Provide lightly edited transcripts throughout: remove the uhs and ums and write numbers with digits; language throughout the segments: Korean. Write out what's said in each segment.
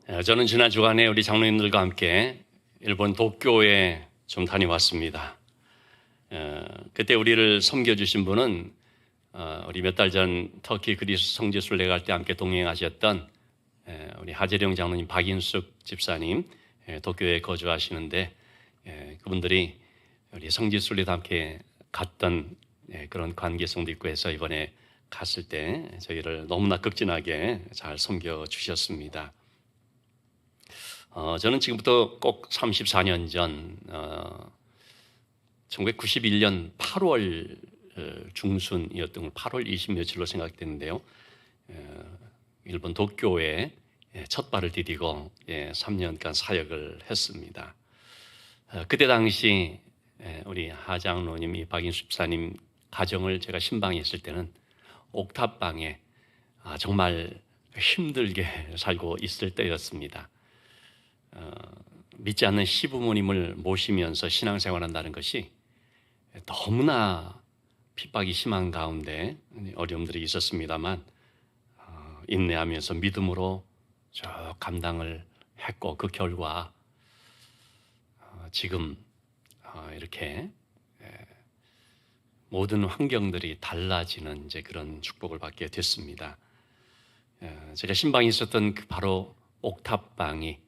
저는 지난 주간에 우리 장로님들과 함께 일본 도쿄에 좀 다녀왔습니다. 그때 우리를 섬겨주신 분은 우리 몇 달 전 터키 그리스 성지순례 갈 때 함께 동행하셨던 우리 하재령 장로님, 박인숙 집사님, 도쿄에 거주하시는데 그분들이 우리 성지순례도 함께 갔던 그런 관계성도 있고 해서 이번에 갔을 때 저희를 너무나 극진하게 잘 섬겨주셨습니다. 저는 지금부터 꼭 34년 전 1991년 8월 중순이었던 걸 8월 20며칠로 생각되는데요. 일본 도쿄에 첫 발을 디디고 3년간 사역을 했습니다. 그때 당시 우리 하장로님이 박인수 집사님 가정을 제가 신방에 있을 때는 옥탑방에 정말 힘들게 살고 있을 때였습니다. 믿지 않는 시부모님을 모시면서 신앙생활한다는 것이 너무나 핍박이 심한 가운데 어려움들이 있었습니다만 인내하면서 믿음으로 쭉 감당을 했고 그 결과 지금 이렇게 모든 환경들이 달라지는 이제 그런 축복을 받게 됐습니다. 제가 신방에 있었던 그 바로 옥탑방이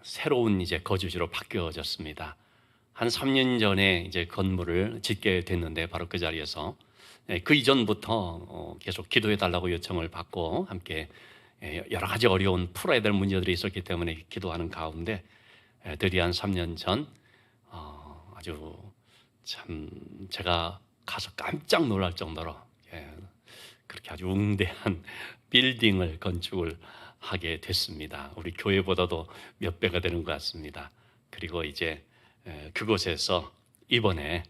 새로운 이제 거주지로 바뀌어졌습니다. 한 3년 전에 이제 건물을 짓게 됐는데 바로 그 자리에서 그 이전부터 계속 기도해 달라고 요청을 받고 함께 여러 가지 어려운 풀어야 될 문제들이 있었기 때문에 기도하는 가운데 드디어 한 3년 전 아주 참 제가 가서 깜짝 놀랄 정도로 그렇게 아주 웅대한 빌딩을 건축을 하게 됐습니다. 우리 교회보다도 몇 배가 되는 것 같습니다. 그리고 이제 그곳에서 이번에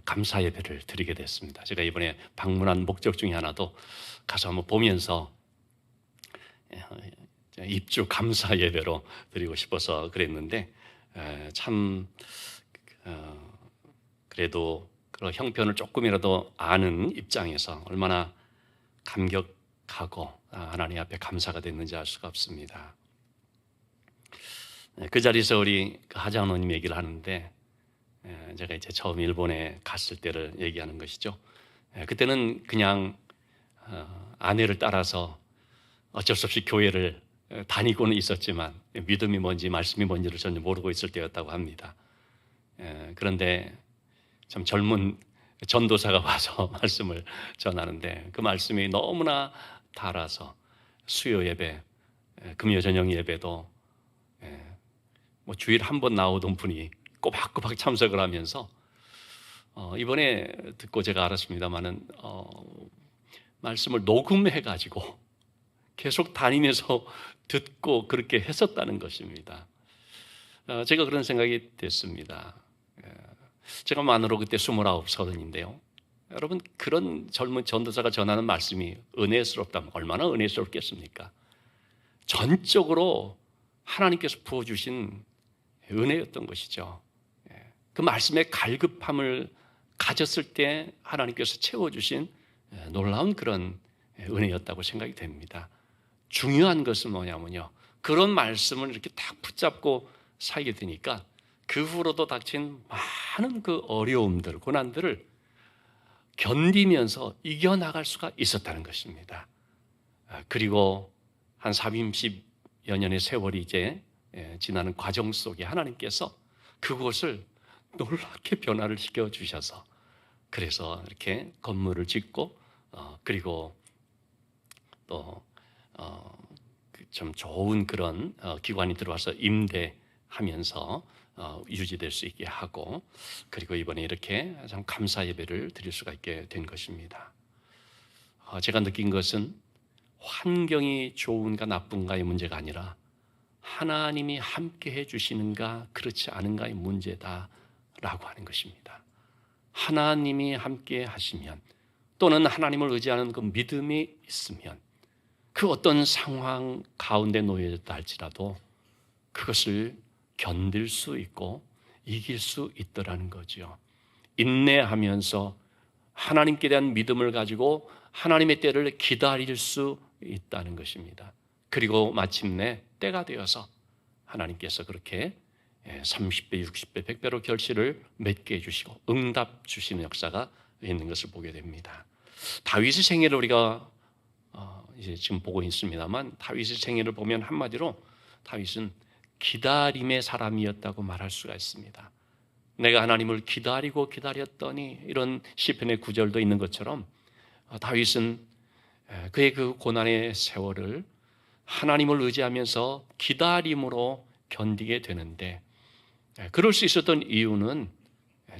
감사 예배를 드리게 됐습니다. 제가 이번에 방문한 목적 중에 하나도 가서 한번 보면서 입주 감사 예배로 드리고 싶어서 그랬는데 참 그래도 그런 형편을 조금이라도 아는 입장에서 얼마나 감격하고 하나님 앞에 감사가 됐는지 알 수가 없습니다. 그 자리에서 우리 하장로님 얘기를 하는데 제가 이제 처음 일본에 갔을 때를 얘기하는 것이죠. 그때는 그냥 아내를 따라서 어쩔 수 없이 교회를 다니고는 있었지만 믿음이 뭔지 말씀이 뭔지를 전혀 모르고 있을 때였다고 합니다. 그런데 참 젊은 전도사가 와서 말씀을 전하는데 그 말씀이 너무나 달아서 수요 예배, 금요 저녁 예배도 뭐 주일 한 번 나오던 분이 꼬박꼬박 참석을 하면서 이번에 듣고 제가 알았습니다마는 말씀을 녹음해가지고 계속 다니면서 듣고 그렇게 했었다는 것입니다. 제가 그런 생각이 됐습니다. 제가 만으로 그때 29, 30인데요. 여러분 그런 젊은 전도사가 전하는 말씀이 은혜스럽다면 얼마나 은혜스럽겠습니까? 전적으로 하나님께서 부어주신 은혜였던 것이죠. 그 말씀의 갈급함을 가졌을 때 하나님께서 채워주신 놀라운 그런 은혜였다고 생각이 됩니다. 중요한 것은 뭐냐면요, 그런 말씀을 이렇게 딱 붙잡고 살게 되니까 그 후로도 닥친 많은 그 어려움들, 고난들을 견디면서 이겨나갈 수가 있었다는 것입니다. 그리고 한 30여 년의 세월이 이제 지나는 과정 속에 하나님께서 그곳을 놀랍게 변화를 시켜주셔서 그래서 이렇게 건물을 짓고 그리고 또 좀 좋은 그런 기관이 들어와서 임대하면서 유지될 수 있게 하고 그리고 이번에 이렇게 참 감사 예배를 드릴 수가 있게 된 것입니다. 제가 느낀 것은 환경이 좋은가 나쁜가의 문제가 아니라 하나님이 함께 해주시는가 그렇지 않은가의 문제다라고 하는 것입니다. 하나님이 함께 하시면 또는 하나님을 의지하는 그 믿음이 있으면 그 어떤 상황 가운데 놓여졌다 할지라도 그것을 견딜 수 있고 이길 수 있더라는 거죠. 인내하면서 하나님께 대한 믿음을 가지고 하나님의 때를 기다릴 수 있다는 것입니다. 그리고 마침내 때가 되어서 하나님께서 그렇게 30배, 60배, 100배로 결실을 맺게 해주시고 응답 주시는 역사가 있는 것을 보게 됩니다. 다윗의 생애를 우리가 이제 지금 보고 있습니다만, 다윗의 생애를 보면 한마디로 다윗은 기다림의 사람이었다고 말할 수가 있습니다. 내가 하나님을 기다리고 기다렸더니, 이런 시편의 구절도 있는 것처럼 다윗은 그의 그 고난의 세월을 하나님을 의지하면서 기다림으로 견디게 되는데, 그럴 수 있었던 이유는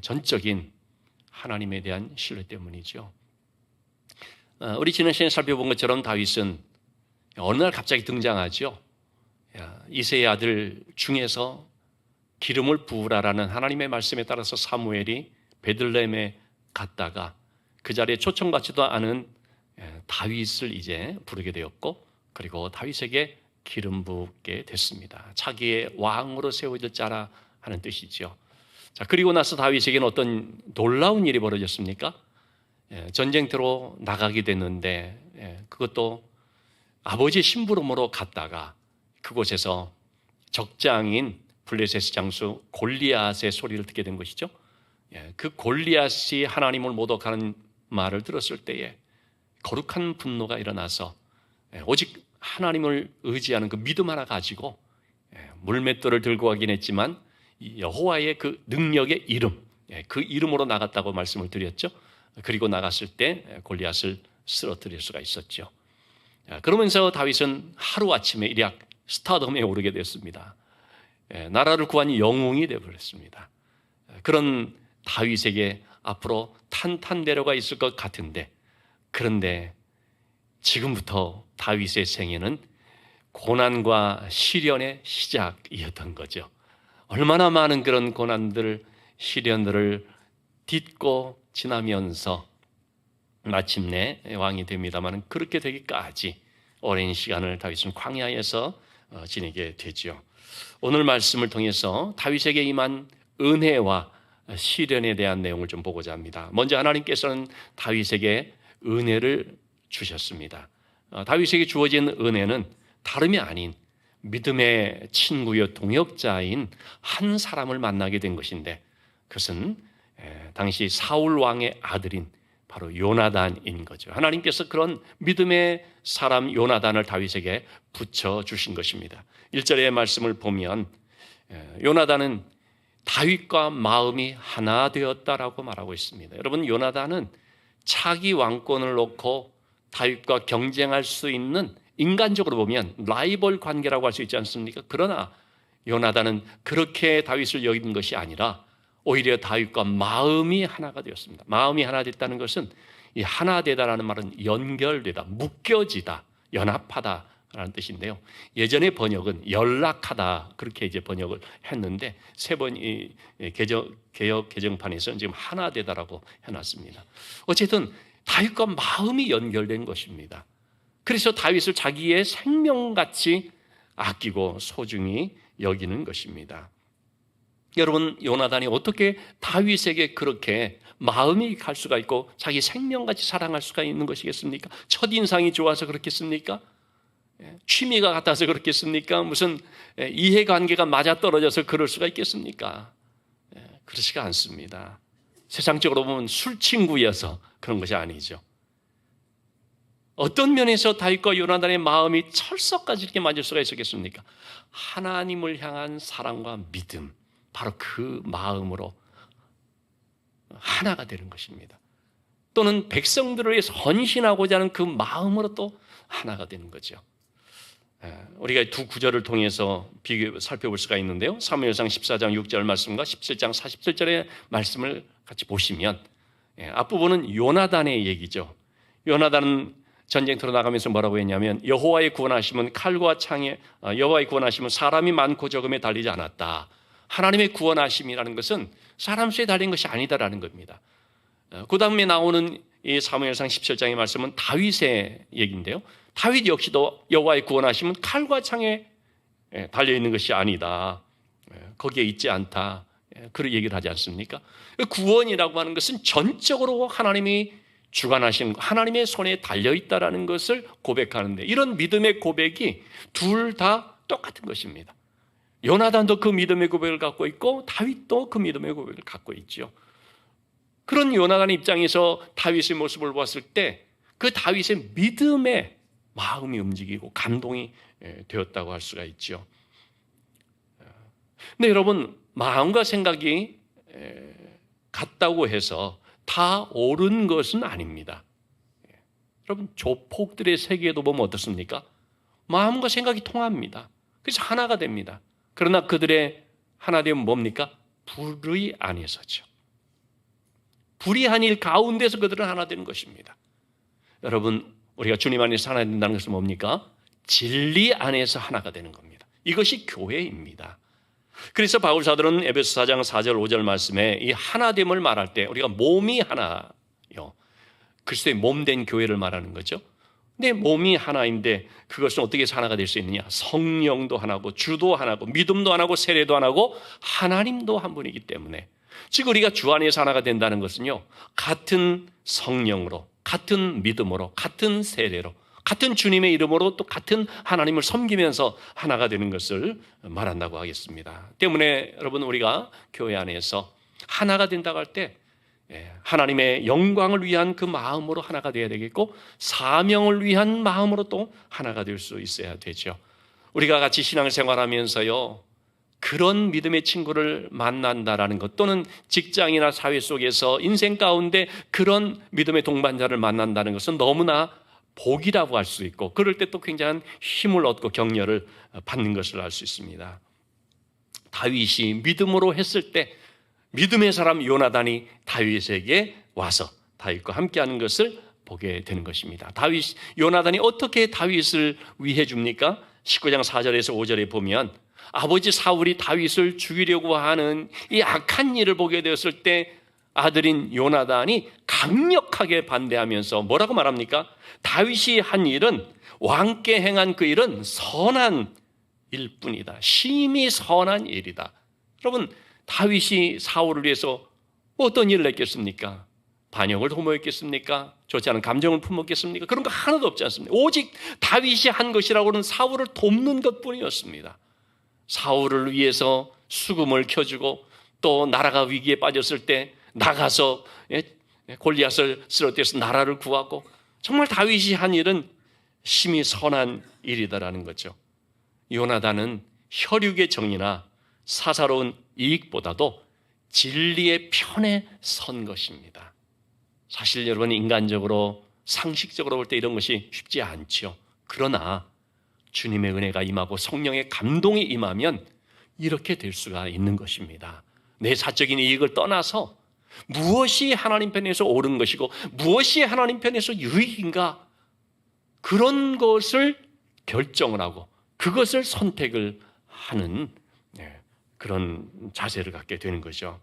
전적인 하나님에 대한 신뢰 때문이죠. 우리 지난 시간에 살펴본 것처럼 다윗은 어느 날 갑자기 등장하죠. 이새의 아들 중에서 기름을 부으라라는 하나님의 말씀에 따라서 사무엘이 베들레헴에 갔다가 그 자리에 초청받지도 않은 다윗을 이제 부르게 되었고, 그리고 다윗에게 기름 부게 됐습니다. 자기의 왕으로 세워질 자라 하는 뜻이죠. 자, 그리고 나서 다윗에게는 어떤 놀라운 일이 벌어졌습니까? 전쟁터로 나가게 됐는데, 그것도 아버지의 심부름으로 갔다가 그곳에서 적장인 블레셋 장수 골리앗의 소리를 듣게 된 것이죠. 그 골리앗이 하나님을 모독하는 말을 들었을 때에 거룩한 분노가 일어나서 오직 하나님을 의지하는 그 믿음 하나 가지고 물맷돌을 들고 가긴 했지만 여호와의 그 능력의 이름, 그 이름으로 나갔다고 말씀을 드렸죠. 그리고 나갔을 때 골리앗을 쓰러뜨릴 수가 있었죠. 그러면서 다윗은 하루아침에 일약 스타덤에 오르게 됐습니다. 나라를 구한 영웅이 되어버렸습니다. 그런 다윗에게 앞으로 탄탄대로가 있을 것 같은데, 그런데 지금부터 다윗의 생애는 고난과 시련의 시작이었던 거죠. 얼마나 많은 그런 고난들, 시련들을 딛고 지나면서 마침내 왕이 됩니다만, 그렇게 되기까지 오랜 시간을 다윗은 광야에서 지내게 되죠. 오늘 말씀을 통해서 다윗에게 임한 은혜와 시련에 대한 내용을 좀 보고자 합니다. 먼저 하나님께서는 다윗에게 은혜를 주셨습니다. 다윗에게 주어진 은혜는 다름이 아닌 믿음의 친구여 동역자인 한 사람을 만나게 된 것인데, 그것은 당시 사울 왕의 아들인 바로 요나단인 거죠. 하나님께서 그런 믿음의 사람 요나단을 다윗에게 붙여주신 것입니다. 1절의 말씀을 보면 요나단은 다윗과 마음이 하나 되었다라고 말하고 있습니다. 여러분, 요나단은 차기 왕권을 놓고 다윗과 경쟁할 수 있는, 인간적으로 보면 라이벌 관계라고 할 수 있지 않습니까? 그러나 요나단은 그렇게 다윗을 여긴 것이 아니라 오히려 다윗과 마음이 하나가 되었습니다. 마음이 하나 됐다는 것은, 이 하나 되다라는 말은 연결되다, 묶여지다, 연합하다라는 뜻인데요. 예전의 번역은 연락하다, 그렇게 이제 번역을 했는데, 세 번이 개역 개정판에서는 지금 하나 되다라고 해놨습니다. 어쨌든 다윗과 마음이 연결된 것입니다. 그래서 다윗을 자기의 생명같이 아끼고 소중히 여기는 것입니다. 여러분, 요나단이 어떻게 다윗에게 그렇게 마음이 갈 수가 있고 자기 생명같이 사랑할 수가 있는 것이겠습니까? 첫인상이 좋아서 그렇겠습니까? 취미가 같아서 그렇겠습니까? 무슨 이해관계가 맞아떨어져서 그럴 수가 있겠습니까? 그렇지가 않습니다. 세상적으로 보면 술친구여서 그런 것이 아니죠. 어떤 면에서 다윗과 요나단의 마음이 철석까지 이렇게 맞을 수가 있었겠습니까? 하나님을 향한 사랑과 믿음, 바로 그 마음으로 하나가 되는 것입니다. 또는 백성들을 위해서 헌신하고자 하는 그 마음으로 또 하나가 되는 거죠. 우리가 두 구절을 통해서 살펴볼 수가 있는데요. 사무엘상 14장 6절 말씀과 17장 47절의 말씀을 같이 보시면, 앞부분은 요나단의 얘기죠. 요나단은 전쟁터로 나가면서 뭐라고 했냐면, 여호와의 구원하심은 칼과 창에, 여호와의 구원하심은 사람이 많고 적음에 달리지 않았다. 하나님의 구원하심이라는 것은 사람 수에 달린 것이 아니다라는 겁니다. 그 다음에 나오는 이 사무엘상 17장의 말씀은 다윗의 얘기인데요. 다윗 역시도 여호와의 구원하심은 칼과 창에 달려있는 것이 아니다, 거기에 있지 않다, 그런 얘기를 하지 않습니까? 구원이라고 하는 것은 전적으로 하나님이 주관하신 하나님의 손에 달려있다라는 것을 고백하는데, 이런 믿음의 고백이 둘 다 똑같은 것입니다. 요나단도 그 믿음의 고백을 갖고 있고 다윗도 그 믿음의 고백을 갖고 있죠. 그런 요나단의 입장에서 다윗의 모습을 보았을 때 그 다윗의 믿음의 마음이 움직이고 감동이 되었다고 할 수가 있죠. 근데 여러분, 마음과 생각이 같다고 해서 다 옳은 것은 아닙니다. 여러분, 조폭들의 세계에도 보면 어떻습니까? 마음과 생각이 통합니다. 그래서 하나가 됩니다. 그러나 그들의 하나 되면 뭡니까? 불의 안에서죠. 불의한 일 가운데서 그들은 하나 되는 것입니다. 여러분, 우리가 주님 안에서 하나 된다는 것은 뭡니까? 진리 안에서 하나가 되는 겁니다. 이것이 교회입니다. 그래서 바울 사도는 에베소 4장 4절 5절 말씀에 이 하나됨을 말할 때 우리가 몸이 하나요, 그리스도의 몸된 교회를 말하는 거죠. 근데 몸이 하나인데 그것은 어떻게 해서 하나가 될 수 있느냐? 성령도 하나고 주도 하나고 믿음도 하나고 세례도 하나고 하나님도 한 분이기 때문에, 즉 우리가 주 안에서 하나가 된다는 것은요, 같은 성령으로, 같은 믿음으로, 같은 세례로, 같은 주님의 이름으로 또 같은 하나님을 섬기면서 하나가 되는 것을 말한다고 하겠습니다. 때문에 여러분, 우리가 교회 안에서 하나가 된다고 할 때 하나님의 영광을 위한 그 마음으로 하나가 되어야 되겠고, 사명을 위한 마음으로 또 하나가 될 수 있어야 되죠. 우리가 같이 신앙생활하면서요, 그런 믿음의 친구를 만난다라는 것, 또는 직장이나 사회 속에서 인생 가운데 그런 믿음의 동반자를 만난다는 것은 너무나 복이라고 할 수 있고, 그럴 때 또 굉장한 힘을 얻고 격려를 받는 것을 알 수 있습니다. 다윗이 믿음으로 했을 때 믿음의 사람 요나단이 다윗에게 와서 다윗과 함께하는 것을 보게 되는 것입니다. 요나단이 어떻게 다윗을 위해 줍니까? 19장 4절에서 5절에 보면 아버지 사울이 다윗을 죽이려고 하는 이 악한 일을 보게 되었을 때 아들인 요나단이 강력하게 반대하면서 뭐라고 말합니까? 다윗이 한 일은, 왕께 행한 그 일은 선한 일뿐이다. 심히 선한 일이다. 여러분, 다윗이 사울을 위해서 어떤 일을 했겠습니까? 반역을 도모했겠습니까? 좋지 않은 감정을 품었겠습니까? 그런 거 하나도 없지 않습니까? 오직 다윗이 한 것이라고는 사울을 돕는 것뿐이었습니다. 사울을 위해서 수금을 켜주고, 또 나라가 위기에 빠졌을 때 나가서 골리앗을 쓰러뜨려서 나라를 구하고, 정말 다윗이 한 일은 심히 선한 일이다라는 거죠. 요나단은 혈육의 정의나 사사로운 이익보다도 진리의 편에 선 것입니다. 사실 여러분, 인간적으로 상식적으로 볼 때 이런 것이 쉽지 않죠. 그러나 주님의 은혜가 임하고 성령의 감동이 임하면 이렇게 될 수가 있는 것입니다. 내 사적인 이익을 떠나서 무엇이 하나님 편에서 옳은 것이고 무엇이 하나님 편에서 유익인가, 그런 것을 결정을 하고 그것을 선택을 하는 그런 자세를 갖게 되는 거죠.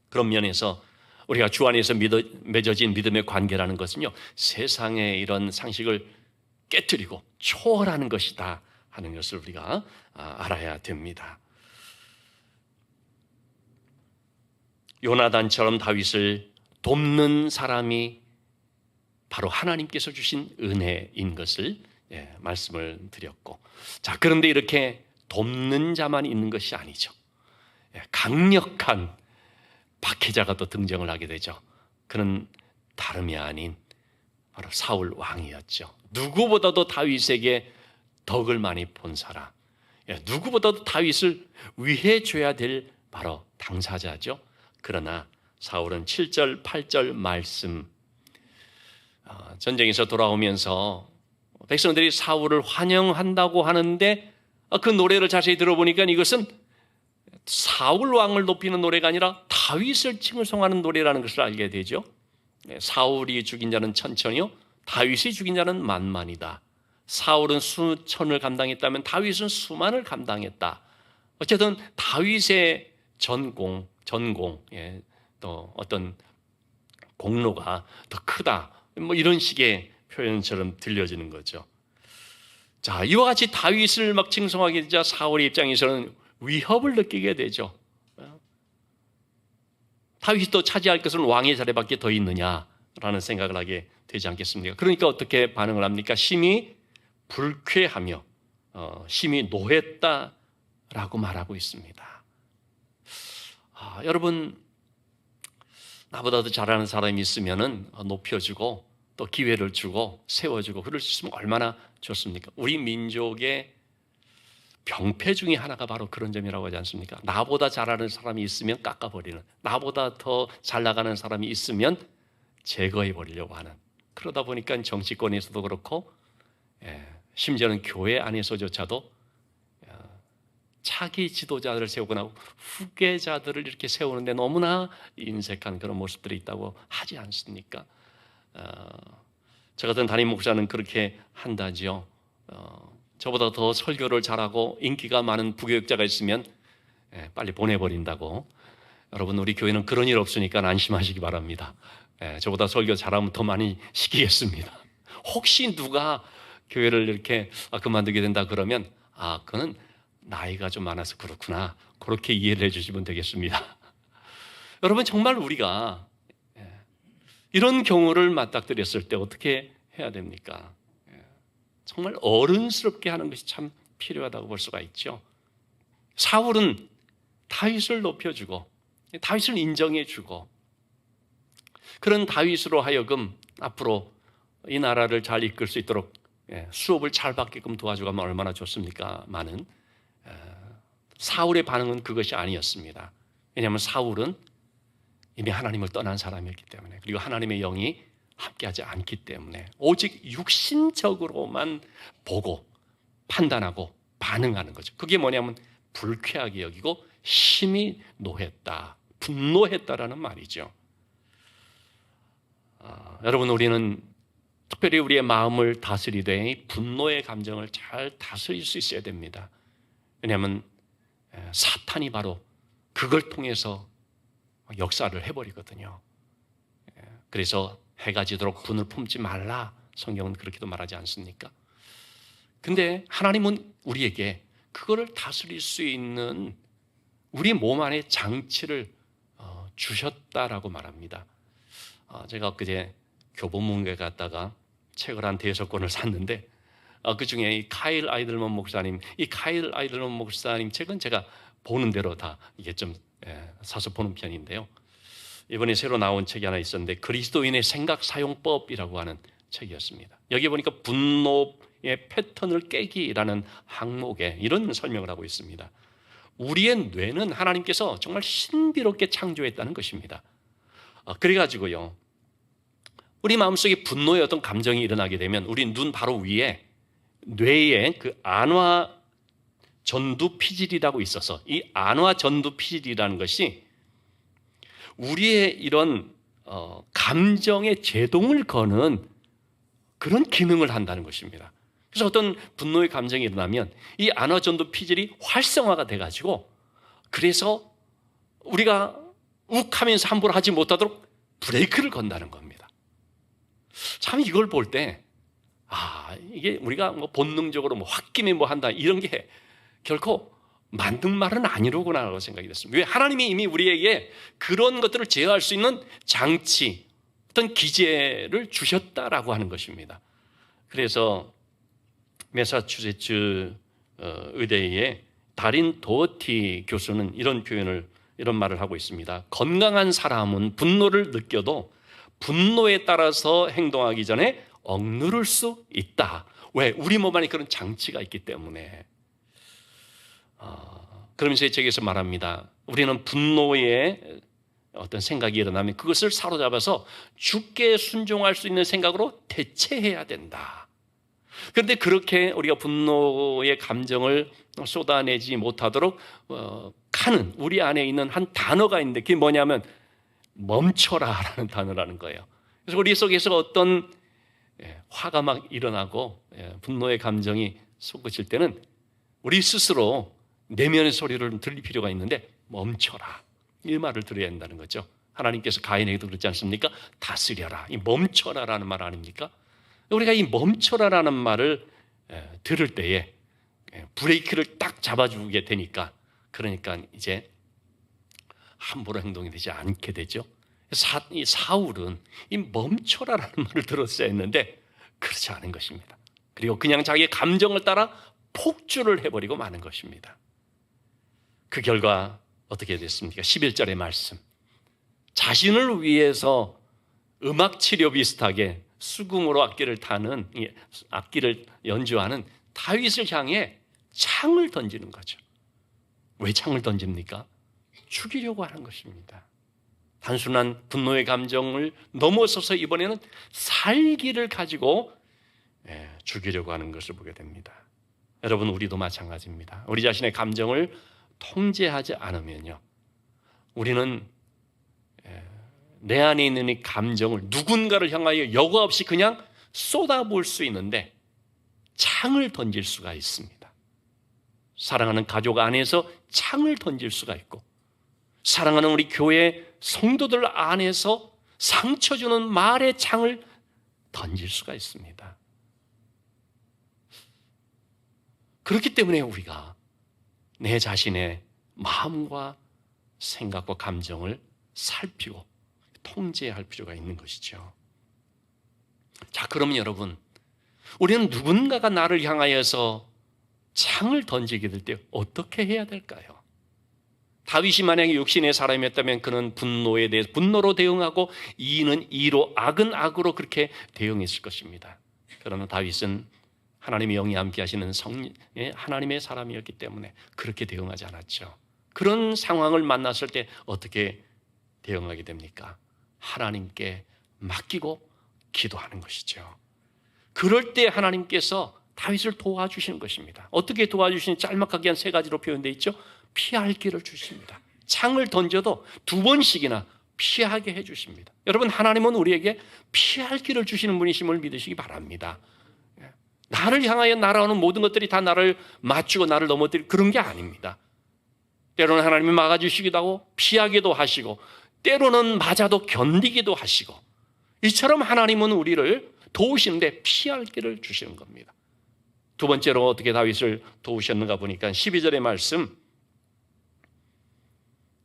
그런 면에서 우리가 주 안에서 맺어진 믿음의 관계라는 것은요, 세상의 이런 상식을 깨뜨리고 초월하는 것이다 하는 것을 우리가 알아야 됩니다. 요나단처럼 다윗을 돕는 사람이 바로 하나님께서 주신 은혜인 것을 말씀을 드렸고, 자, 그런데 이렇게 돕는 자만 있는 것이 아니죠. 강력한 박해자가 또 등장을 하게 되죠. 그는 다름이 아닌 바로 사울 왕이었죠. 누구보다도 다윗에게 덕을 많이 본 사람, 누구보다도 다윗을 위해 줘야 될 바로 당사자죠. 그러나 사울은 7절 8절 말씀, 전쟁에서 돌아오면서 백성들이 사울을 환영한다고 하는데 그 노래를 자세히 들어보니까 이것은 사울 왕을 높이는 노래가 아니라 다윗을 칭송하는 노래라는 것을 알게 되죠. 사울이 죽인 자는 천천히요, 다윗이 죽인 자는 만만이다. 사울은 수천을 감당했다면 다윗은 수만을 감당했다. 어쨌든 다윗의 전공, 또 어떤 공로가 더 크다, 뭐 이런 식의 표현처럼 들려지는 거죠. 자, 이와 같이 다윗을 막 칭송하게 되자 사울의 입장에서는 위협을 느끼게 되죠. 다윗이 또 차지할 것은 왕의 자리밖에 더 있느냐, 라는 생각을 하게 되지 않겠습니까? 그러니까 어떻게 반응을 합니까? 심히 불쾌하며 심히 노했다라고 말하고 있습니다. 여러분, 나보다 더 잘하는 사람이 있으면은 높여주고 또 기회를 주고 세워주고 그럴 수 있으면 얼마나 좋습니까? 우리 민족의 병폐 중에 하나가 바로 그런 점이라고 하지 않습니까? 나보다 잘하는 사람이 있으면 깎아버리는, 나보다 더 잘 나가는 사람이 있으면 제거해버리려고 하는, 그러다 보니까 정치권에서도 그렇고 심지어는 교회 안에서조차도 차기 지도자들을 세우거나 후계자들을 이렇게 세우는데 너무나 인색한 그런 모습들이 있다고 하지 않습니까? 저 같은 담임 목사는 그렇게 한다지요. 저보다 더 설교를 잘하고 인기가 많은 부교육자가 있으면 빨리 보내버린다고. 여러분, 우리 교회는 그런 일 없으니까 안심하시기 바랍니다. 저보다 설교 잘하면 더 많이 시키겠습니다. 혹시 누가 교회를 이렇게 그만두게 된다 그러면 그거는 나이가 좀 많아서 그렇구나, 그렇게 이해를 해주시면 되겠습니다. 여러분, 정말 우리가 이런 경우를 맞닥뜨렸을 때 어떻게 해야 됩니까? 정말 어른스럽게 하는 것이 참 필요하다고 볼 수가 있죠. 사울은 다윗을 높여주고 다윗을 인정해주고 그런 다윗으로 하여금 앞으로 이 나라를 잘 이끌 수 있도록 수업을 잘 받게끔 도와주가면 얼마나 좋습니까? 많은 사울의 반응은 그것이 아니었습니다. 왜냐하면 사울은 이미 하나님을 떠난 사람이었기 때문에, 그리고 하나님의 영이 함께하지 않기 때문에 오직 육신적으로만 보고 판단하고 반응하는 거죠. 그게 뭐냐면 불쾌하게 여기고 심히 노했다, 분노했다라는 말이죠. 여러분, 우리는 특별히 우리의 마음을 다스리되 분노의 감정을 잘 다스릴 수 있어야 됩니다. 왜냐하면 사탄이 바로 그걸 통해서 역사를 해버리거든요. 그래서 해가 지도록 분을 품지 말라, 성경은 그렇게도 말하지 않습니까? 근데 하나님은 우리에게 그거를 다스릴 수 있는 우리 몸 안에 장치를 주셨다라고 말합니다. 제가 엊그제 교보문고에 갔다가 책을 한 5권을 샀는데 그 중에 이 카일 아이들먼 목사님, 이 카일 아이들먼 목사님 책은 제가 보는 대로 다 이게 좀 사서 보는 편인데요. 이번에 새로 나온 책이 하나 있었는데 그리스도인의 생각 사용법이라고 하는 책이었습니다. 여기 보니까 분노의 패턴을 깨기라는 항목에 이런 설명을 하고 있습니다. 우리의 뇌는 하나님께서 정말 신비롭게 창조했다는 것입니다. 그래가지고요, 우리 마음속에 분노의 어떤 감정이 일어나게 되면 우리 눈 바로 위에 뇌에 그 안화 전두 피질이라고 있어서, 이 안화 전두 피질이라는 것이 우리의 이런 감정의 제동을 거는 그런 기능을 한다는 것입니다. 그래서 어떤 분노의 감정이 일어나면 이 안화 전두 피질이 활성화가 돼가지고, 그래서 우리가 욱하면서 함부로 하지 못하도록 브레이크를 건다는 겁니다. 참 이걸 볼 때 이게 우리가 뭐 본능적으로 뭐 홧김에 뭐 한다 이런 게 결코 만든 말은 아니로구나라고 생각이 됐습니다. 왜? 하나님이 이미 우리에게 그런 것들을 제어할 수 있는 장치, 어떤 기제를 주셨다라고 하는 것입니다. 그래서 매사추세츠 의대의 다린 도어티 교수는 이런 말을 하고 있습니다. 건강한 사람은 분노를 느껴도 분노에 따라서 행동하기 전에 억누를 수 있다. 왜? 우리 몸 안에 그런 장치가 있기 때문에. 그러면서 이 책에서 말합니다. 우리는 분노의 어떤 생각이 일어나면 그것을 사로잡아서 주께 순종할 수 있는 생각으로 대체해야 된다. 그런데 그렇게 우리가 분노의 감정을 쏟아내지 못하도록 하는 우리 안에 있는 한 단어가 있는데 그게 뭐냐면 멈춰라라는 단어라는 거예요. 그래서 우리 속에서 어떤 화가 막 일어나고 분노의 감정이 솟구칠 때는 우리 스스로 내면의 소리를 들릴 필요가 있는데 멈춰라, 이 말을 들어야 한다는 거죠. 하나님께서 가인에게도 그렇지 않습니까? 다스려라, 이 멈춰라라는 말 아닙니까? 우리가 이 멈춰라라는 말을 들을 때에 브레이크를 딱 잡아주게 되니까, 그러니까 이제 함부로 행동이 되지 않게 되죠. 이 사울은 이 멈춰라라는 말을 들었어야 했는데 그렇지 않은 것입니다. 그리고 그냥 자기의 감정을 따라 폭주를 해버리고 마는 것입니다. 그 결과 어떻게 됐습니까? 11절의 말씀. 자신을 위해서 음악 치료 비슷하게 수금으로 악기를 연주하는 다윗을 향해 창을 던지는 거죠. 왜 창을 던집니까? 죽이려고 하는 것입니다. 단순한 분노의 감정을 넘어서서 이번에는 살기를 가지고 죽이려고 하는 것을 보게 됩니다. 여러분, 우리도 마찬가지입니다. 우리 자신의 감정을 통제하지 않으면요, 우리는 내 안에 있는 이 감정을 누군가를 향하여 여과 없이 그냥 쏟아부을 수 있는데 창을 던질 수가 있습니다. 사랑하는 가족 안에서 창을 던질 수가 있고, 사랑하는 우리 교회 성도들 안에서 상처 주는 말의 창을 던질 수가 있습니다. 그렇기 때문에 우리가 내 자신의 마음과 생각과 감정을 살피고 통제할 필요가 있는 것이죠. 자, 그러면 여러분, 우리는 누군가가 나를 향하여서 창을 던지게 될 때 어떻게 해야 될까요? 다윗이 만약에 육신의 사람이었다면 그는 분노에 대해서 분노로 대응하고 이는 이로, 악은 악으로 그렇게 대응했을 것입니다. 그러나 다윗은 하나님의 영이 함께 하시는 하나님의 사람이었기 때문에 그렇게 대응하지 않았죠. 그런 상황을 만났을 때 어떻게 대응하게 됩니까? 하나님께 맡기고 기도하는 것이죠. 그럴 때 하나님께서 다윗을 도와주시는 것입니다. 어떻게 도와주시는지 짤막하게 한 3가지로 표현되어 있죠. 피할 길을 주십니다. 창을 던져도 2번씩이나 피하게 해주십니다. 여러분, 하나님은 우리에게 피할 길을 주시는 분이심을 믿으시기 바랍니다. 나를 향하여 날아오는 모든 것들이 다 나를 맞추고 나를 넘어뜨릴 그런 게 아닙니다. 때로는 하나님이 막아주시기도 하고 피하기도 하시고, 때로는 맞아도 견디기도 하시고, 이처럼 하나님은 우리를 도우시는데 피할 길을 주시는 겁니다. 2번째로 어떻게 다윗을 도우셨는가 보니까 12절의 말씀,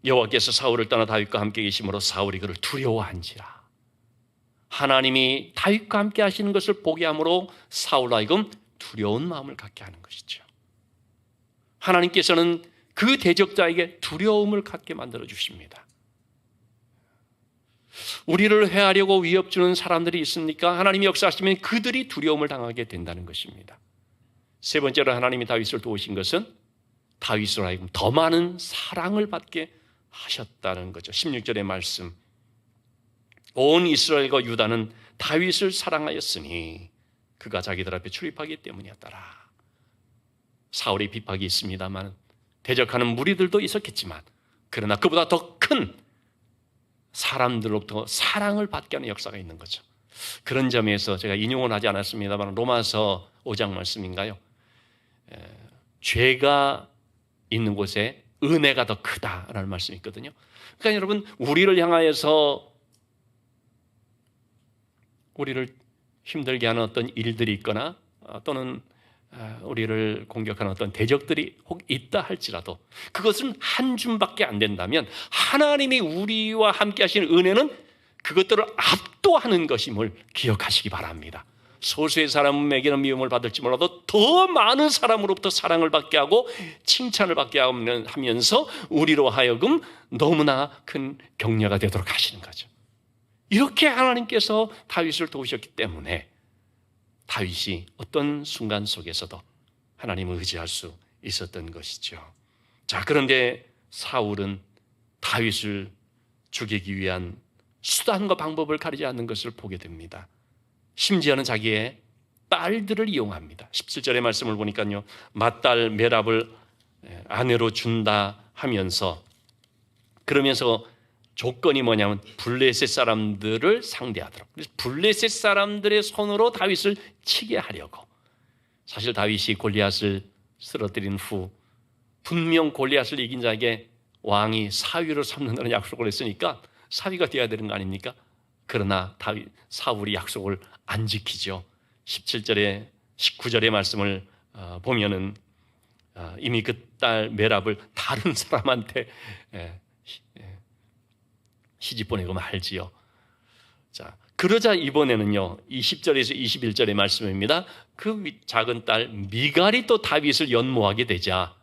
여호와께서 사울을 떠나 다윗과 함께 계심으로 사울이 그를 두려워한지라. 하나님이 다윗과 함께 하시는 것을 보게 함으로 사울 하여금 두려운 마음을 갖게 하는 것이죠. 하나님께서는 그 대적자에게 두려움을 갖게 만들어 주십니다. 우리를 해하려고 위협 주는 사람들이 있습니까? 하나님이 역사하시면 그들이 두려움을 당하게 된다는 것입니다. 3번째로 하나님이 다윗을 도우신 것은 다윗으로 하여금 더 많은 사랑을 받게 하셨다는 거죠. 16절의 말씀, 온 이스라엘과 유다는 다윗을 사랑하였으니 그가 자기들 앞에 출입하기 때문이었더라. 사울의 비박이 있습니다만, 대적하는 무리들도 있었겠지만, 그러나 그보다 더 큰 사람들로부터 사랑을 받게 하는 역사가 있는 거죠. 그런 점에서 제가 인용은 하지 않았습니다만 로마서 5장 말씀인가요? 죄가 있는 곳에 은혜가 더 크다라는 말씀이 있거든요. 그러니까 여러분, 우리를 향하여서 우리를 힘들게 하는 어떤 일들이 있거나 또는 우리를 공격하는 어떤 대적들이 혹 있다 할지라도 그것은 한 줌밖에 안 된다면 하나님이 우리와 함께 하시는 은혜는 그것들을 압도하는 것임을 기억하시기 바랍니다. 소수의 사람에게는 미움을 받을지 몰라도 더 많은 사람으로부터 사랑을 받게 하고 칭찬을 받게 하면서 우리로 하여금 너무나 큰 격려가 되도록 하시는 거죠. 이렇게 하나님께서 다윗을 도우셨기 때문에 다윗이 어떤 순간 속에서도 하나님을 의지할 수 있었던 것이죠. 자, 그런데 사울은 다윗을 죽이기 위한 수단과 방법을 가리지 않는 것을 보게 됩니다. 심지어는 자기의 딸들을 이용합니다. 17절의 말씀을 보니까요, 맏딸 메랍을 아내로 준다 하면서, 그러면서 조건이 뭐냐면 블레셋 사람들을 상대하도록, 그래서 블레셋 사람들의 손으로 다윗을 치게 하려고. 사실 다윗이 골리앗을 쓰러뜨린 후 분명 골리앗을 이긴 자에게 왕이 사위로 삼는다는 약속을 했으니까 사위가 되어야 되는 거 아닙니까? 그러나 사울이 약속을 안 지키죠. 17절에 19절의 말씀을 보면은 이미 그 딸 메랍을 다른 사람한테 시집 보내고 말지요. 자, 그러자 이번에는요 20절에서 21절의 말씀입니다. 그 작은 딸 미갈이 또 다윗을 연모하게 되자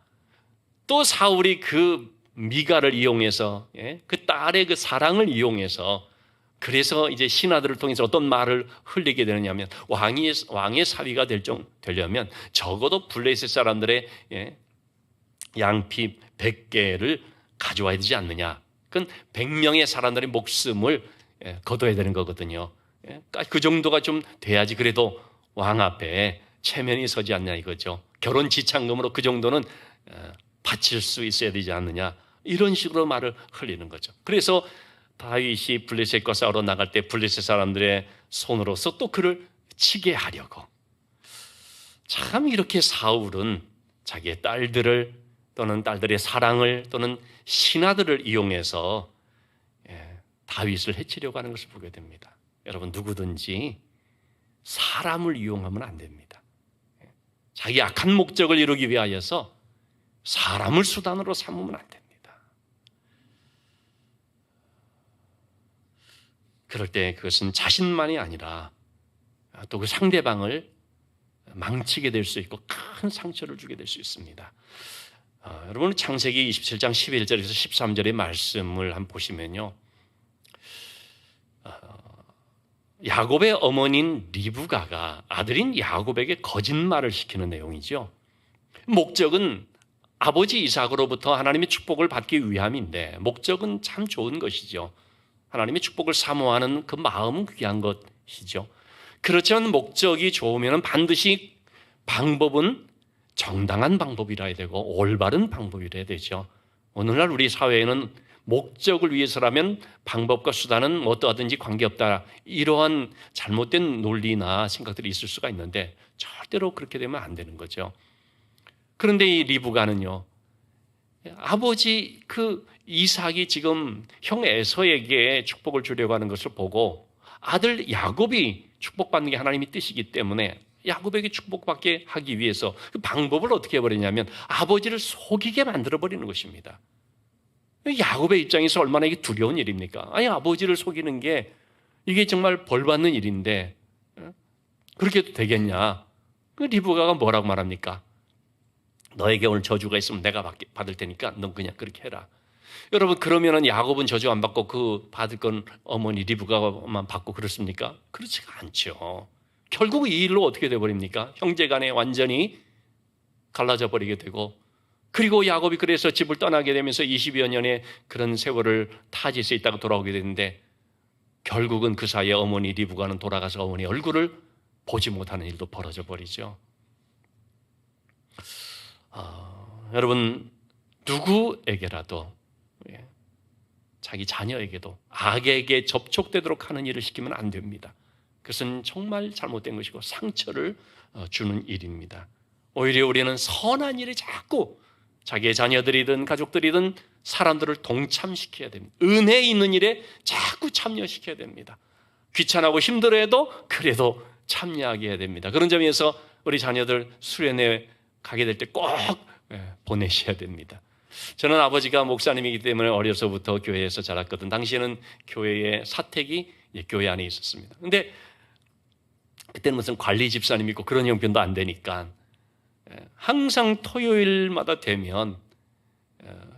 또 사울이 그 미갈을 이용해서 그 딸의 그 사랑을 이용해서 그래서 이제 신하들을 통해서 어떤 말을 흘리게 되느냐면 왕의 사위가 되려면 적어도 블레셋 사람들의 양피 100개를 가져와야 되지 않느냐. 그건 100명의 사람들의 목숨을 거둬야 되는 거거든요. 그 정도가 좀 돼야지 그래도 왕 앞에 체면이 서지 않냐 이거죠. 결혼 지참금으로 그 정도는 바칠 수 있어야 되지 않느냐. 이런 식으로 말을 흘리는 거죠. 그래서 다윗이 블레셋과 싸우러 나갈 때 블레셋 사람들의 손으로서 또 그를 치게 하려고. 참 이렇게 사울은 자기의 딸들을 또는 딸들의 사랑을 또는 신하들을 이용해서 다윗을 해치려고 하는 것을 보게 됩니다. 여러분 누구든지 사람을 이용하면 안 됩니다. 자기 악한 목적을 이루기 위하여서 사람을 수단으로 삼으면 안 됩니다. 그럴 때 그것은 자신만이 아니라 또 그 상대방을 망치게 될 수 있고 큰 상처를 주게 될 수 있습니다. 여러분 창세기 27장 11절에서 13절의 말씀을 한번 보시면요. 야곱의 어머니인 리브가가 아들인 야곱에게 거짓말을 시키는 내용이죠. 목적은 아버지 이삭으로부터 하나님의 축복을 받기 위함인데 목적은 참 좋은 것이죠. 하나님의 축복을 사모하는 그 마음은 귀한 것이죠. 그렇지만 목적이 좋으면 반드시 방법은 정당한 방법이라야 되고 올바른 방법이라야 되죠. 오늘날 우리 사회에는 목적을 위해서라면 방법과 수단은 어떠하든지 관계없다. 이러한 잘못된 논리나 생각들이 있을 수가 있는데 절대로 그렇게 되면 안 되는 거죠. 그런데 이 리브가는요. 아버지 그 이삭이 지금 형 에서에게 축복을 주려고 하는 것을 보고 아들 야곱이 축복받는 게 하나님의 뜻이기 때문에 야곱에게 축복받게 하기 위해서 그 방법을 어떻게 해버리냐면 아버지를 속이게 만들어버리는 것입니다. 야곱의 입장에서 얼마나 이게 두려운 일입니까? 아니 아버지를 속이는 게 이게 정말 벌받는 일인데 그렇게 해도 되겠냐? 그 리브가가 뭐라고 말합니까? 너에게 오늘 저주가 있으면 내가 받을 테니까 넌 그냥 그렇게 해라. 여러분 그러면은 야곱은 저주 안 받고 그 받을 건 어머니 리브가만 받고 그렇습니까? 그렇지가 않죠. 결국 이 일로 어떻게 돼버립니까? 형제간에 완전히 갈라져 버리게 되고 그리고 야곱이 그래서 집을 떠나게 되면서 20여 년의 그런 세월을 타지에서 있다가 돌아오게 되는데 결국은 그 사이에 어머니 리브가는 돌아가서 어머니 얼굴을 보지 못하는 일도 벌어져 버리죠. 여러분 누구에게라도 자기 자녀에게도 악에게 접촉되도록 하는 일을 시키면 안 됩니다. 그것은 정말 잘못된 것이고 상처를 주는 일입니다. 오히려 우리는 선한 일에 자꾸 자기의 자녀들이든 가족들이든 사람들을 동참시켜야 됩니다. 은혜 있는 일에 자꾸 참여시켜야 됩니다. 귀찮하고 힘들어해도 그래도 참여하게 해야 됩니다. 그런 점에서 우리 자녀들 수련회 가게 될 때 꼭 보내셔야 됩니다. 저는 아버지가 목사님이기 때문에 어려서부터 교회에서 자랐거든. 당시에는 교회의 사택이 교회 안에 있었습니다. 근데 그때는 무슨 관리 집사님 있고 그런 형편도 안 되니까 항상 토요일마다 되면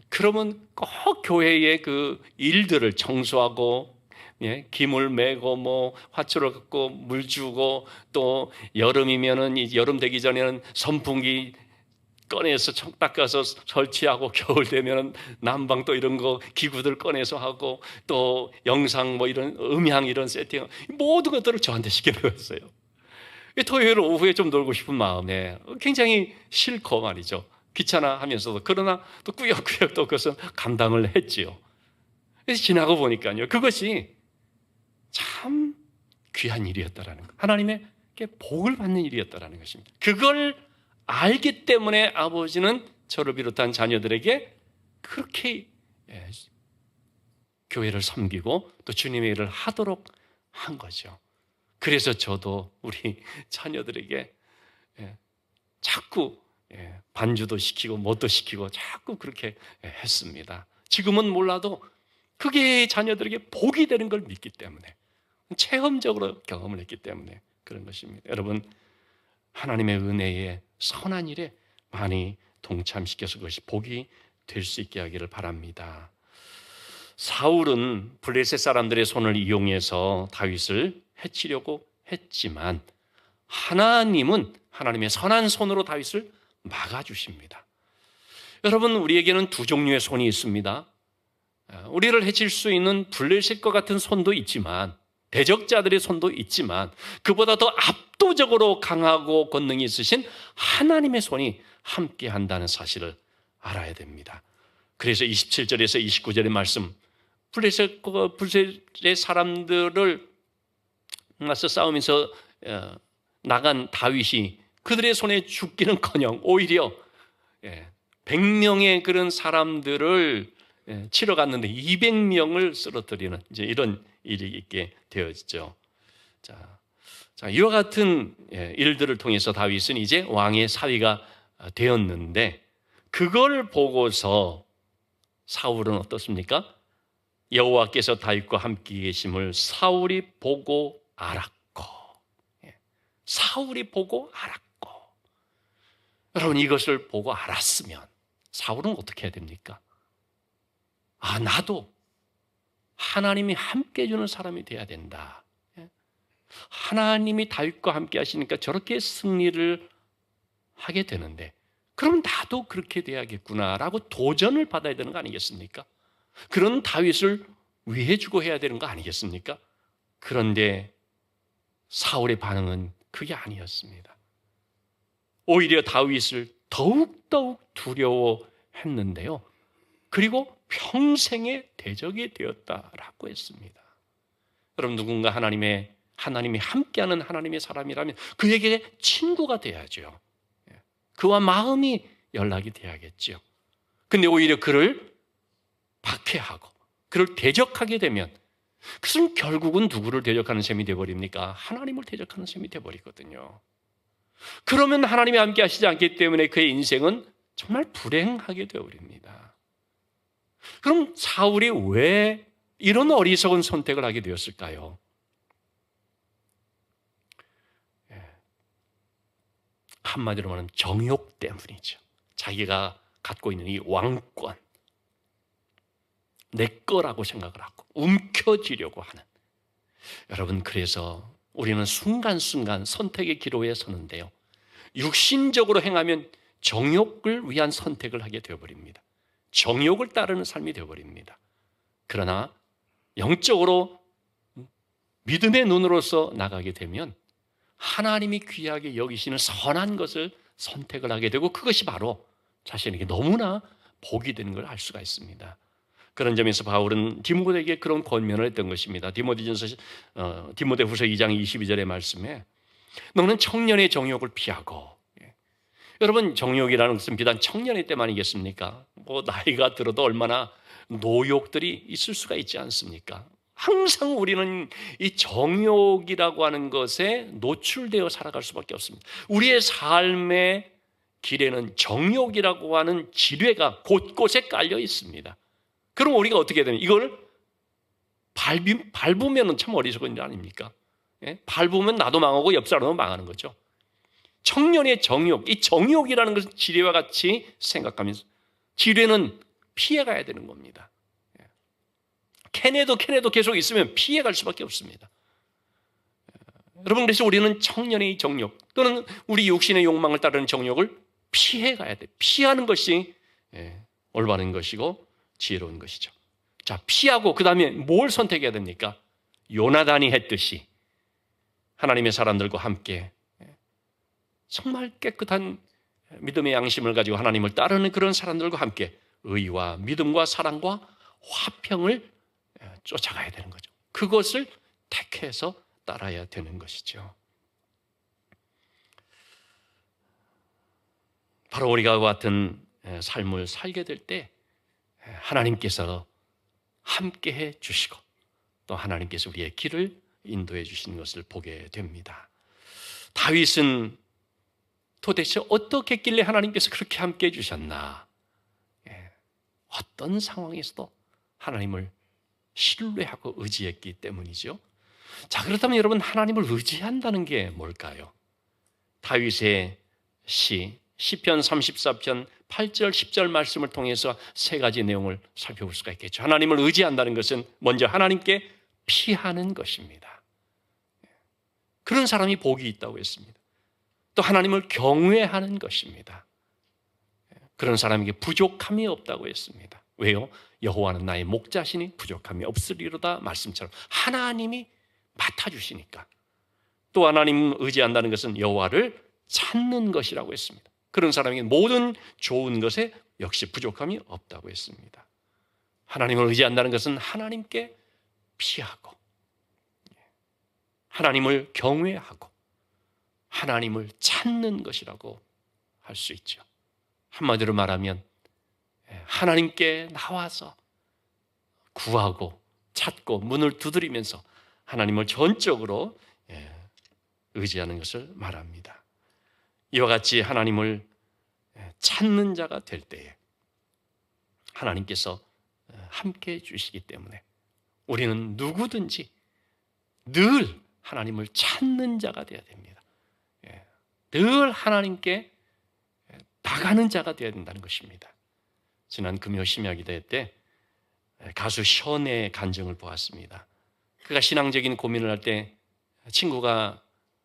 그러면 꼭 교회의 그 일들을 청소하고 김을 메고 뭐 화초를 갖고 물 주고 또 여름이면은 여름 되기 전에는 선풍기 꺼내서 닦아서 설치하고 겨울 되면은 난방 또 이런 거 기구들 꺼내서 하고 또 영상 뭐 이런 음향 이런 세팅 모든 것들을 저한테 시켜배웠어요. 토요일 오후에 좀 놀고 싶은 마음에 굉장히 싫고 말이죠. 귀찮아 하면서도 그러나 또 꾸역꾸역 또 그것은 감당을 했지요. 그래서 지나고 보니까요. 그것이 참 귀한 일이었다라는 것. 하나님에게 복을 받는 일이었다라는 것입니다. 그걸 알기 때문에 아버지는 저를 비롯한 자녀들에게 그렇게 교회를 섬기고 또 주님의 일을 하도록 한 거죠. 그래서 저도 우리 자녀들에게 자꾸 반주도 시키고 뭣도 시키고 자꾸 그렇게 했습니다. 지금은 몰라도 그게 자녀들에게 복이 되는 걸 믿기 때문에, 체험적으로 경험을 했기 때문에 그런 것입니다. 여러분, 하나님의 은혜에 선한 일에 많이 동참시켜서 그것이 복이 될 수 있게 하기를 바랍니다. 사울은 블레셋 사람들의 손을 이용해서 다윗을 해치려고 했지만 하나님은 하나님의 선한 손으로 다윗을 막아주십니다. 여러분, 우리에게는 두 종류의 손이 있습니다. 우리를 해칠 수 있는 블레셋과 같은 손도 있지만, 대적자들의 손도 있지만, 그보다 더 압도적으로 강하고 권능이 있으신 하나님의 손이 함께 한다는 사실을 알아야 됩니다. 그래서 27절에서 29절의 말씀, 블레셋의 사람들을 맞서 싸우면서 나간 다윗이 그들의 손에 죽기는커녕 오히려 100명의 그런 사람들을 치러 갔는데 200명을 쓰러뜨리는 이제 이런 일이 있게 되었죠. 자, 이와 같은 일들을 통해서 다윗은 이제 왕의 사위가 되었는데, 그걸 보고서 사울은 어떻습니까? 여호와께서 다윗과 함께 계심을 사울이 보고 알았고, 사울이 보고 알았고. 여러분, 이것을 보고 알았으면 사울은 어떻게 해야 됩니까? 나도 하나님이 함께 해주는 사람이 돼야 된다. 하나님이 다윗과 함께 하시니까 저렇게 승리를 하게 되는데, 그럼 나도 그렇게 돼야겠구나라고 도전을 받아야 되는 거 아니겠습니까? 그런 다윗을 위해주고 해야 되는 거 아니겠습니까? 그런데 사울의 반응은 그게 아니었습니다. 오히려 다윗을 더욱더욱 두려워했는데요. 그리고 평생의 대적이 되었다라고 했습니다. 여러분, 누군가 하나님이 함께하는 하나님의 사람이라면 그에게 친구가 돼야죠. 그와 마음이 연락이 돼야겠죠. 근데 오히려 그를 박해하고 그를 대적하게 되면 그것은 결국은 누구를 대적하는 셈이 되어버립니까? 하나님을 대적하는 셈이 되어버리거든요. 그러면 하나님이 함께 하시지 않기 때문에 그의 인생은 정말 불행하게 되어버립니다. 그럼 사울이 왜 이런 어리석은 선택을 하게 되었을까요? 한마디로 말하면 정욕 때문이죠. 자기가 갖고 있는 이 왕권, 내 거라고 생각을 하고 움켜쥐려고 하는. 여러분, 그래서 우리는 순간순간 선택의 기로에 서는데요, 육신적으로 행하면 정욕을 위한 선택을 하게 되어버립니다. 정욕을 따르는 삶이 되어버립니다. 그러나 영적으로 믿음의 눈으로서 나가게 되면 하나님이 귀하게 여기시는 선한 것을 선택을 하게 되고, 그것이 바로 자신에게 너무나 복이 되는 걸 알 수가 있습니다. 그런 점에서 바울은 디모데에게 그런 권면을 했던 것입니다. 디모데후서 2장 22절의 말씀에 너는 청년의 정욕을 피하고. 여러분, 정욕이라는 것은 비단 청년의 때만이겠습니까? 나이가 들어도 얼마나 노욕들이 있을 수가 있지 않습니까? 항상 우리는 이 정욕이라고 하는 것에 노출되어 살아갈 수밖에 없습니다. 우리의 삶의 길에는 정욕이라고 하는 지뢰가 곳곳에 깔려 있습니다. 그럼 우리가 어떻게 해야 되냐? 이걸 밟으면 참 어리석은 일 아닙니까? 밟으면 나도 망하고 옆 사람도 망하는 거죠. 청년의 정욕, 이 정욕이라는 것은 지뢰와 같이 생각하면서 지뢰는 피해가야 되는 겁니다. 캐내도 계속 있으면 피해갈 수밖에 없습니다. 여러분, 그래서 우리는 청년의 정욕 또는 우리 육신의 욕망을 따르는 정욕을 피해가야 돼. 피하는 것이 올바른 것이고 지혜로운 것이죠. 자, 피하고 그 다음에 뭘 선택해야 됩니까? 요나단이 했듯이 하나님의 사람들과 함께 정말 깨끗한 믿음의 양심을 가지고 하나님을 따르는 그런 사람들과 함께 의와 믿음과 사랑과 화평을 쫓아가야 되는 거죠. 그것을 택해서 따라야 되는 것이죠. 바로 우리가 같은 삶을 살게 될 때 하나님께서 함께해 주시고 또 하나님께서 우리의 길을 인도해 주시는 것을 보게 됩니다. 다윗은 도대체 어떻게 했길래 하나님께서 그렇게 함께해 주셨나? 어떤 상황에서도 하나님을 신뢰하고 의지했기 때문이죠. 자, 그렇다면 여러분, 하나님을 의지한다는 게 뭘까요? 다윗의 시편 34편 8절 10절 말씀을 통해서 세 가지 내용을 살펴볼 수가 있겠죠. 하나님을 의지한다는 것은 먼저 하나님께 피하는 것입니다. 그런 사람이 복이 있다고 했습니다. 또 하나님을 경외하는 것입니다. 그런 사람에게 부족함이 없다고 했습니다. 왜요? 여호와는 나의 목자시니 부족함이 없으리로다 말씀처럼 하나님이 맡아주시니까. 또 하나님 의지한다는 것은 여호와를 찾는 것이라고 했습니다. 그런 사람에게 모든 좋은 것에 역시 부족함이 없다고 했습니다. 하나님을 의지한다는 것은 하나님께 피하고 하나님을 경외하고 하나님을 찾는 것이라고 할 수 있죠. 한마디로 말하면 하나님께 나와서 구하고 찾고 문을 두드리면서 하나님을 전적으로 의지하는 것을 말합니다. 이와 같이 하나님을 찾는 자가 될 때에 하나님께서 함께 해주시기 때문에 우리는 누구든지 늘 하나님을 찾는 자가 되어야 됩니다. 늘 하나님께 나가는 자가 되어야 된다는 것입니다. 지난 금요 심야기도 때 가수 션의 간증을 보았습니다. 그가 신앙적인 고민을 할 때 친구가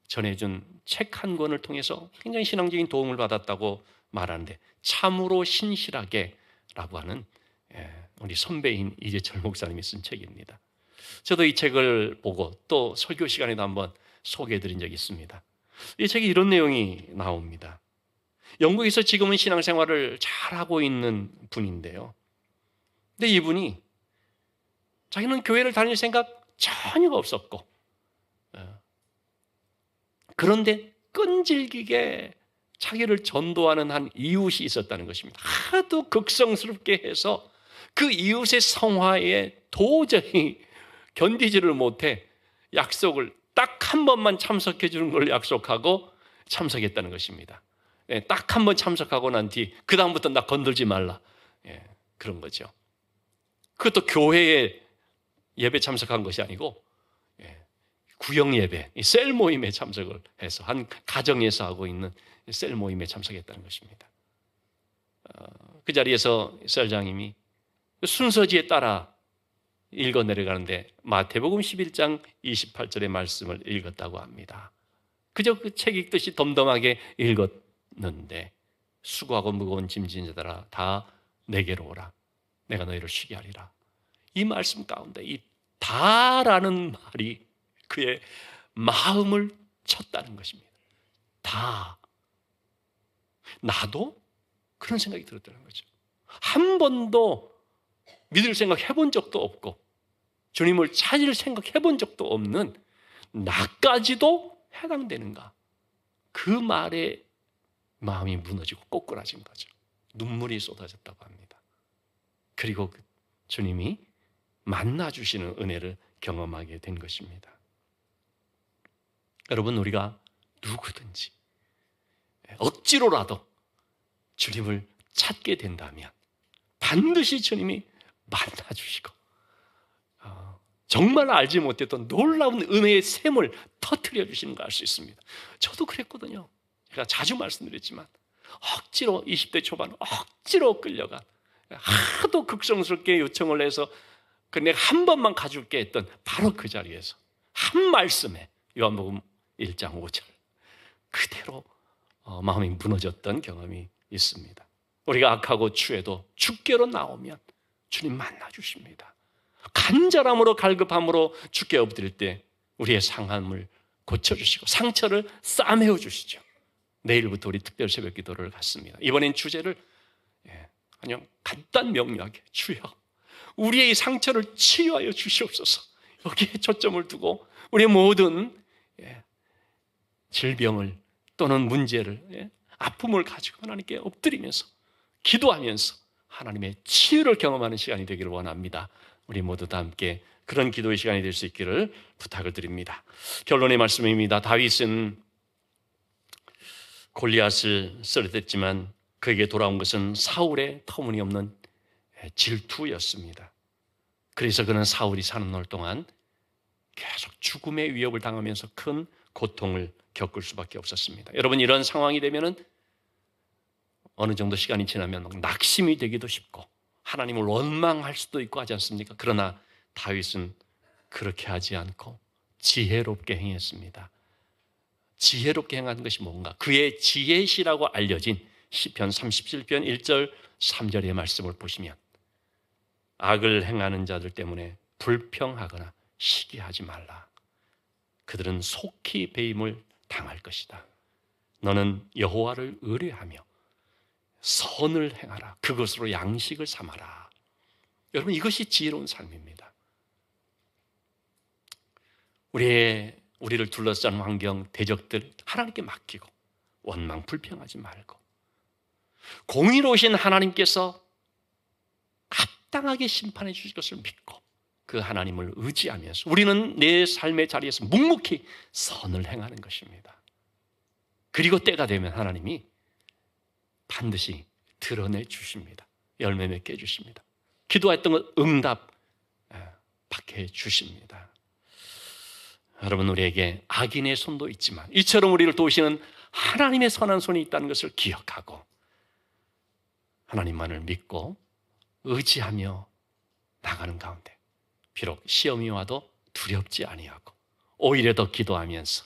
전해준 책 한 권을 통해서 굉장히 신앙적인 도움을 받았다고 말하는데 참으로 신실하게 라고 하는 우리 선배인 이재철 목사님이 쓴 책입니다. 저도 이 책을 보고 또 설교 시간에도 한번 소개해드린 적이 있습니다. 이 책에 이런 내용이 나옵니다. 영국에서 지금은 신앙생활을 잘하고 있는 분인데요. 근데 이분이 자기는 교회를 다닐 생각 전혀 없었고 그런데 끈질기게 자기를 전도하는 한 이웃이 있었다는 것입니다. 하도 극성스럽게 해서 그 이웃의 성화에 도저히 견디지를 못해 약속을 딱 한 번만 참석해 주는 걸 약속하고 참석했다는 것입니다. 딱 한 번 참석하고 난 뒤 그 다음부터 나 건들지 말라. 그런 거죠. 그것도 교회에 예배 참석한 것이 아니고 구역 예배, 셀 모임에 참석을 해서 한 가정에서 하고 있는 셀 모임에 참석했다는 것입니다. 그 자리에서 셀장님이 순서지에 따라 읽어 내려가는데 마태복음 11장 28절의 말씀을 읽었다고 합니다. 그저 그 책 읽듯이 덤덤하게 읽었는데 수고하고 무거운 짐진 자들아 다 내게로 오라. 내가 너희를 쉬게 하리라. 이 말씀 가운데 이 다라는 말이 그의 마음을 쳤다는 것입니다. 다. 나도 그런 생각이 들었다는 거죠. 한 번도 믿을 생각 해본 적도 없고 주님을 찾을 생각 해본 적도 없는 나까지도 해당되는가. 그 말에 마음이 무너지고 꼬꾸라진 거죠. 눈물이 쏟아졌다고 합니다. 그리고 주님이 만나주시는 은혜를 경험하게 된 것입니다. 여러분, 우리가 누구든지 억지로라도 주님을 찾게 된다면 반드시 주님이 만나주시고 정말 알지 못했던 놀라운 은혜의 샘을 터뜨려 주시는 걸 알 수 있습니다. 저도 그랬거든요. 제가 자주 말씀드렸지만 억지로 20대 초반 억지로 끌려간 하도 극성스럽게 요청을 해서 내가 한 번만 가줄게 했던 바로 그 자리에서 한 말씀에 요한복음 1장 5절 그대로 마음이 무너졌던 경험이 있습니다. 우리가 악하고 추해도 주께로 나오면 주님 만나주십니다. 간절함으로 갈급함으로 주께 엎드릴 때 우리의 상함을 고쳐주시고 상처를 싸매어 주시죠. 내일부터 우리 특별 새벽 기도를 갖습니다. 이번엔 주제를 그냥 간단 명료하게 주여 우리의 이 상처를 치유하여 주시옵소서. 여기에 초점을 두고 우리의 모든 질병을 또는 문제를 아픔을 가지고 하나님께 엎드리면서 기도하면서 하나님의 치유를 경험하는 시간이 되기를 원합니다. 우리 모두 다 함께 그런 기도의 시간이 될 수 있기를 부탁을 드립니다. 결론의 말씀입니다. 다윗은 골리앗을 쓰러뜨렸지만 그에게 돌아온 것은 사울의 터무니없는 질투였습니다. 그래서 그는 사울이 사는 날 동안 계속 죽음의 위협을 당하면서 큰 고통을 겪을 수밖에 없었습니다. 여러분, 이런 상황이 되면은 어느 정도 시간이 지나면 낙심이 되기도 쉽고 하나님을 원망할 수도 있고 하지 않습니까? 그러나 다윗은 그렇게 하지 않고 지혜롭게 행했습니다. 지혜롭게 행한 것이 뭔가? 그의 지혜시라고 알려진 시편 37편 1절 3절의 말씀을 보시면 악을 행하는 자들 때문에 불평하거나 시기하지 말라. 그들은 속히 배임을 당할 것이다. 너는 여호와를 의뢰하며 선을 행하라. 그것으로 양식을 삼아라. 여러분, 이것이 지혜로운 삶입니다. 우리를 둘러싼 환경, 대적들 하나님께 맡기고 원망, 불평하지 말고 공의로우신 하나님께서 합당하게 심판해 주실 것을 믿고 그 하나님을 의지하면서 우리는 내 삶의 자리에서 묵묵히 선을 행하는 것입니다. 그리고 때가 되면 하나님이 반드시 드러내 주십니다. 열매 맺게 해주십니다. 기도했던 것 응답 받게 해주십니다. 여러분, 우리에게 악인의 손도 있지만 이처럼 우리를 도우시는 하나님의 선한 손이 있다는 것을 기억하고 하나님만을 믿고 의지하며 나가는 가운데 비록 시험이 와도 두렵지 아니하고 오히려 더 기도하면서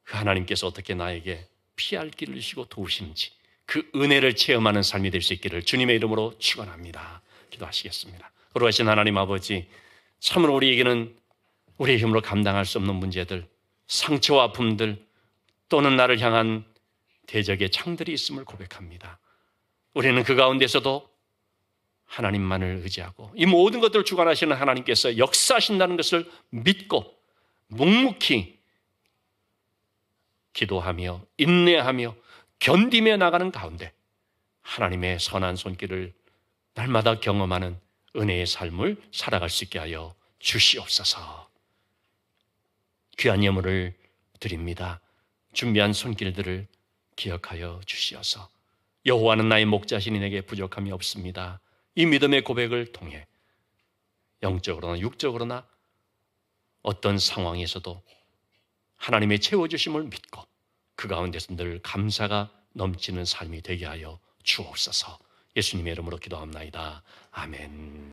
그 하나님께서 어떻게 나에게 피할 길을 주시고 도우시는지 그 은혜를 체험하는 삶이 될 수 있기를 주님의 이름으로 축원합니다. 기도하시겠습니다. 거룩하신 하나님 아버지, 참으로 우리에게는 우리의 힘으로 감당할 수 없는 문제들, 상처와 아픔들 또는 나를 향한 대적의 창들이 있음을 고백합니다. 우리는 그 가운데서도 하나님만을 의지하고 이 모든 것들을 주관하시는 하나님께서 역사하신다는 것을 믿고 묵묵히 기도하며 인내하며 견디며 나가는 가운데 하나님의 선한 손길을 날마다 경험하는 은혜의 삶을 살아갈 수 있게 하여 주시옵소서. 귀한 예물을 드립니다. 준비한 손길들을 기억하여 주시어서 여호와는 나의 목자시니 내게 부족함이 없습니다. 이 믿음의 고백을 통해 영적으로나 육적으로나 어떤 상황에서도 하나님의 채워주심을 믿고 그 가운데서 늘 감사가 넘치는 삶이 되게 하여 주옵소서. 예수님의 이름으로 기도합나이다. 아멘.